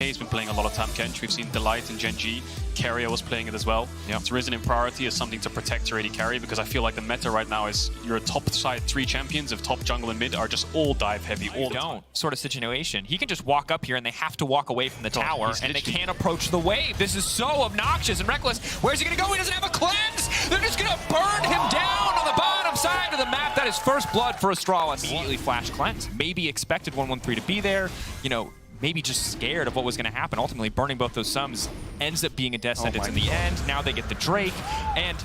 has been playing a lot of Tam Kench. We've seen Delight and Gen G. Carrier was playing it as well. Yeah. It's risen in priority as something to protect your AD carry, because I feel like the meta right now is your top side 3 champions of top jungle and mid are just all dive heavy all the time. Sort of situation. He can just walk up here and they have to walk away from the tower and they can't approach the wave. This is so obnoxious and reckless. Where's he gonna go? He doesn't have a cleanse. They're just gonna burn him down on the bottom side of the map. That is first blood for Astralis. Immediately flash cleanse. Maybe expected 113 to be there. You know, maybe just scared of what was going to happen. Ultimately, burning both those sums ends up being a death sentence in the end. Now they get the Drake. And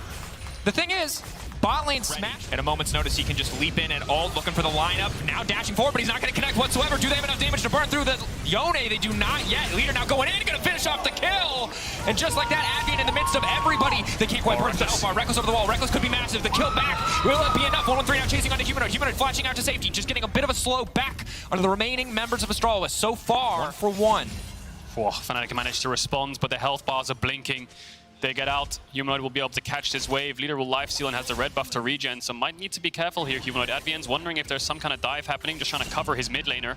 the thing is, bot lane smash. At a moment's notice, he can just leap in and ult, looking for the lineup. Now dashing forward, but he's not going to connect whatsoever. Do they have enough damage to burn through the Yone? They do not yet. Leader now going in, going to finish off the kill. And just like that, Advian in the midst of everybody, they can't quite burn the Alpha. Reckless over the wall. Reckless could be massive. The kill back. Will it be enough? 113 now chasing onto Humanoid. Humanoid flashing out to safety. Just getting a bit of a slow back onto the remaining members of Astralis. So far, 1-for-1. Fnatic managed to respond, but the health bars are blinking. They get out. Humanoid will be able to catch this wave. Leader will lifesteal and has the red buff to regen, so might need to be careful here. Humanoid Advian's wondering if there's some kind of dive happening, just trying to cover his mid laner.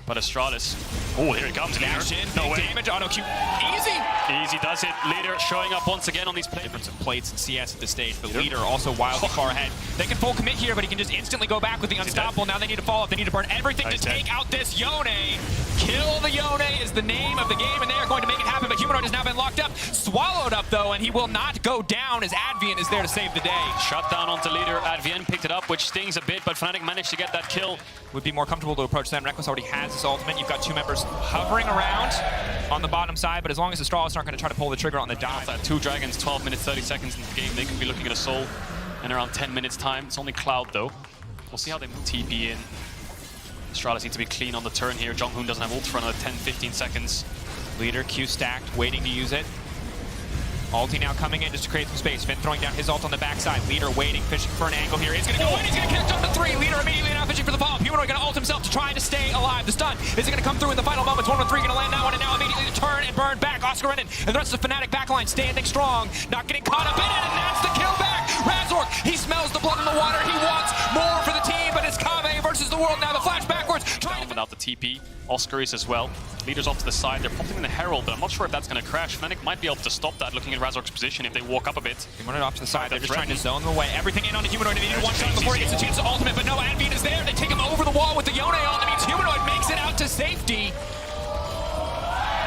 But Astralis, oh, here it comes, Leader. No way. Damage, auto Q, easy. Easy does it. Leader showing up once again on these plays. Difference in plates and CS at this stage, but Leader also wildly far ahead. They can full commit here, but he can just instantly go back with the unstoppable. Now they need to follow up. They need to burn everything to take out this Yone. Kill the Yone is the name of the game, and they are going to make it happen, but Humanoid has now been locked up. Swallowed up, though, and he will not go down as Advian is there to save the day. Shut down onto Leader. Advian picked it up, which stings a bit, but Fnatic managed to get that kill. Would be more comfortable to approach them. Reckless already has his ultimate. You've got 2 members hovering around on the bottom side, but as long as Astralis aren't going to try to pull the trigger on the dive. 2 dragons, 12 minutes, 30 seconds in the game. They could be looking at a soul in around 10 minutes time. It's only Cloud, though. We'll see how they move TP in. Astralis needs to be clean on the turn here. Jonghoon doesn't have ult for another 10, 15 seconds. Leader Q stacked, waiting to use it. Ulti now coming in just to create some space. Finn throwing down his ult on the backside. Leader waiting, fishing for an angle here. He's going to go in. He's going to catch up to 3. Leader immediately now fishing for the follow-up. Humanoid going to ult himself to try to stay alive. The stun is going to come through in the final moments. 1-3 going to land that one, and now immediately to turn and burn back. Oscar in it, and the rest of the Fnatic backline standing strong. Not getting caught up in it, and that's the kill back. Razork, he smells the blood in the water. He wants more for the team, but it's Kave versus the world now. The flash backwards. Without the TP. Oscar is as well. Leader's off to the side. They're popping in the Herald, but I'm not sure if that's going to crash. Fnatic might be able to stop that looking at Razork's position if they walk up a bit. They run it off to the side. They're just trying to zone them away. Everything in on the Humanoid. They need one shot before he gets a chance to ultimate, but no, Advian is there. They take him over the wall with the Yone ult. That means Humanoid makes it out to safety.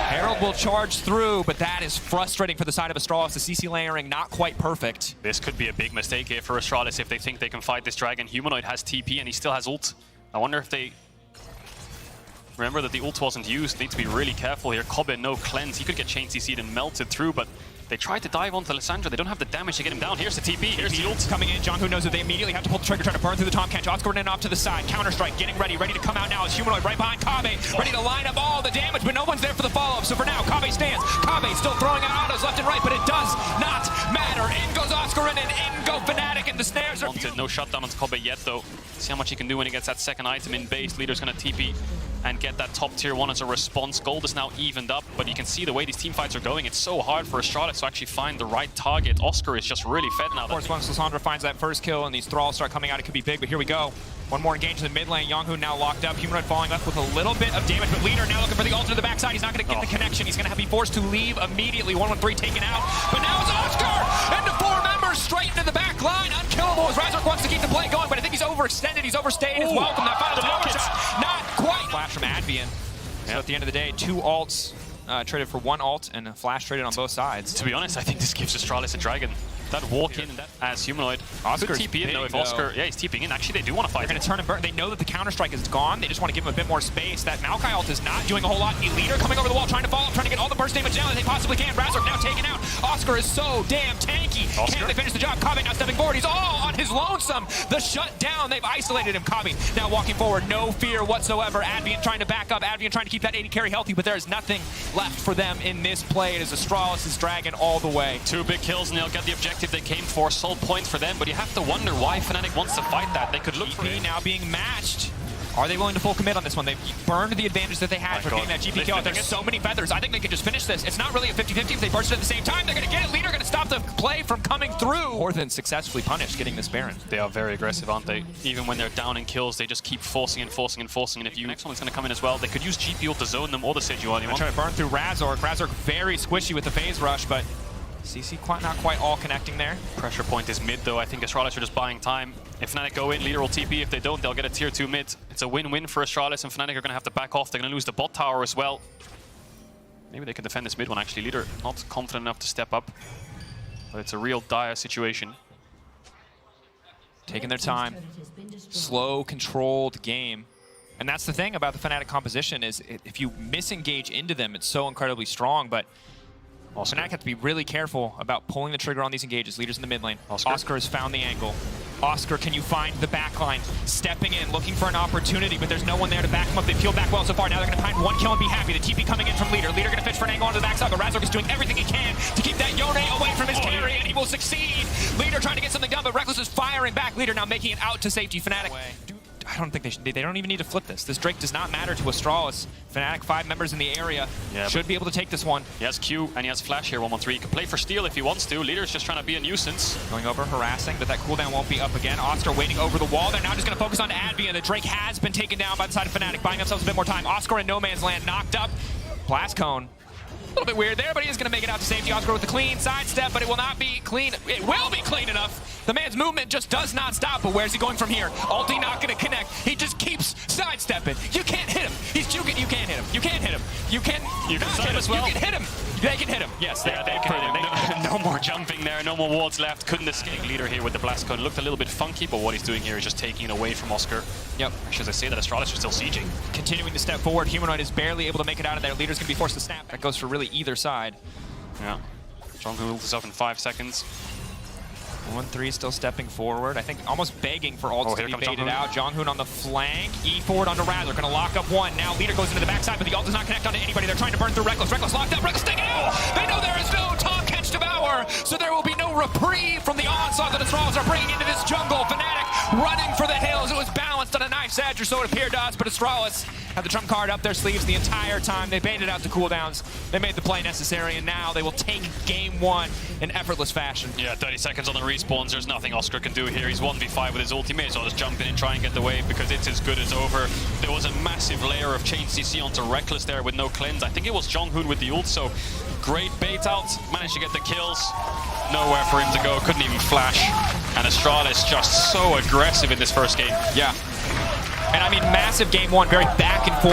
Herald will charge through, but that is frustrating for the side of Astralis. The CC layering not quite perfect. This could be a big mistake here for Astralis if they think they can fight this dragon. Humanoid has TP and he still has ult. I wonder if they... Remember that the ult wasn't used. Need to be really careful here. Kobe, no cleanse. He could get chain CC'd and melted through, but they tried to dive onto Lissandra. They don't have the damage to get him down. Here's the TP. Here's the ult. Coming in. Jonghoon knows that they immediately have to pull the trigger, trying to burn through the Tom Kench. Oscar in off to the side. Counter-strike, getting ready to come out now. It's Humanoid right behind Kave, ready to line up all the damage, but no one's there for the follow-up. So for now, Kave stands. Kave still throwing out autos left and right, but it does not matter. In goes Oscar in, and in go Fnatic, and the snares are... No shutdown on Kobe yet, though. See how much he can do when he gets that second item in base. Leader's going to TP and get that top tier 1 as a response. Gold is now evened up, but you can see the way these team fights are going. It's so hard for Astralis to actually find the right target. Oscar is just really fed now. Of course, once Lissandra finds that first kill and these thralls start coming out, it could be big, but here we go. One more engage in the mid lane. Jonghoon now locked up. Humanoid falling up with a little bit of damage, but Leader now looking for the ult to the backside. He's not going to get the connection. He's going to be forced to leave immediately. 1-1-3 taken out, but now it's Oscar! And the 4 members straight into the back line. Unkillable as Razork wants to keep the play going, but I think he's overextended. He's overstayed his welcome. That final tower shot, not quite. Flash from Advian. So at the end of the day, 2 ults traded for 1 ult and a flash traded on both sides. To be honest, I think this gives Astralis a dragon. That walk in and that as Humanoid. Oscar's could TP in though if Oscar... Yeah, he's TPing in. Actually, they do want to fight. They're going to turn and burn. They know that the counter-strike is gone. They just want to give him a bit more space. That Maokai ult is not doing a whole lot. A Leader coming over the wall, trying to follow up, trying to get all the burst damage down that they possibly can. Razork now taken out. Oscar is so damn tanky. Can they finish the job? Kave now stepping forward. He's all on his lonesome. The shutdown. They've isolated him. Kave now walking forward. No fear whatsoever. Advian trying to back up. Advian trying to keep that AD carry healthy, but there is nothing left for them in this play. It is Astralis' dragon all the way. 2 big kills and they'll get the objective they came for. Sole point for them, but you have to wonder why Fnatic wants to fight that. They could look for it. Now being matched Are they willing to full commit on this one? They've burned the advantage that they had for getting that GP kill. There's so many feathers. I think they can just finish this. It's not really a 50-50 if they burst it at the same time. They're going to get it. Leader going to stop the play from coming through. More than successfully punished getting this Baron. They are very aggressive, aren't they? Even when they're down in kills, they just keep forcing and forcing and forcing. And if you next one is going to come in as well, they could use GP ult to zone them or the Sejuani one. Trying to burn through Razork. Razork very squishy with the phase rush, but CC not quite all connecting there. Pressure point is mid though. I think Astralis are just buying time. If Fnatic go in, Leader will TP. If they don't, they'll get a tier 2 mid. It's a win-win for Astralis, and Fnatic are going to have to back off. They're going to lose the bot tower as well. Maybe they can defend this mid one actually. Leader not confident enough to step up, but it's a real dire situation. Taking their time. Slow, controlled game. And that's the thing about the Fnatic composition is if you misengage into them, it's so incredibly strong, but Fnatic have to be really careful about pulling the trigger on these engages. Leaders in the mid lane. Oscar has found the angle. Oscar, can you find the backline? Stepping in, looking for an opportunity, but there's no one there to back him up. They peeled back well so far. Now they're going to find one kill and be happy. The TP coming in from Leader. Leader going to fish for an angle onto the backside, but Razork is doing everything he can to keep that Yone away from his carry, and he will succeed. Leader trying to get something done, but Reckless is firing back. Leader now making it out to safety. Fnatic. I don't think they don't even need to flip this. This Drake does not matter to Astralis. Fnatic, 5 members in the area, should be able to take this one. He has Q and he has Flash here, 1-1-3. He can play for steal if he wants to. Leader's just trying to be a nuisance. Going over, harassing, but that cooldown won't be up again. Oscar waiting over the wall. They're now just going to focus on Advia. The Drake has been taken down by the side of Fnatic, buying themselves a bit more time. Oscar in no man's land, knocked up. Blast Cone. A little bit weird there, but he is going to make it out to safety. Oscar with the clean sidestep, but it will not be clean. It will be clean enough. The man's movement just does not stop, but where's he going from here? Ulti not going to connect. He just keeps sidestepping. You can't hit him. He's juking. You can't hit him. You can't hit him. You can not hit him. As well. You can hit him. They can hit him. Yes, yeah, they can hit him. No more jumping there. No more wards left. Couldn't escape. Leader here with the blast cone. Looked a little bit funky, but what he's doing here is just taking it away from Oscar. Yep. Actually, as I say that, Astralis are still sieging. Continuing to step forward. Humanoid is barely able to make it out of there. Leader's going to be forced to snap. That goes for really either side. Yeah. Jonghoon ults up in 5 seconds. 1-3 still stepping forward. I think almost begging for ults to be baited out. Jonghoon on the flank. E forward onto Razor. Going to lock up one. Now Leader goes into the backside, but the ult does not connect onto anybody. They're trying to burn through Reckless. Reckless locked up. Reckless taken out. They know there is no Tom Catch Devour, so there will be no reprieve from the onslaught that the Astralis are bringing into this jungle. Fnatic running for the hills. It was balanced on a knife's edge, or so it appeared to us, but Astralis had the trump card up their sleeves the entire time. They baited out the cooldowns. They made the play necessary, and now they will take game 1 in effortless fashion. Yeah, 30 seconds on the respawns. There's nothing Oscar can do here. He's 1v5 with his ult. He may as well just jump in and try and get the wave because it's as good as over. There was a massive layer of chain CC onto Reckless there with no cleanse. I think it was Jonghoon with the ult, so great bait out. Managed to get the kills. Nowhere for him to go. Couldn't even flash. And Astralis just so aggressive in this first game. Yeah. And I mean, massive game 1, very back and forth.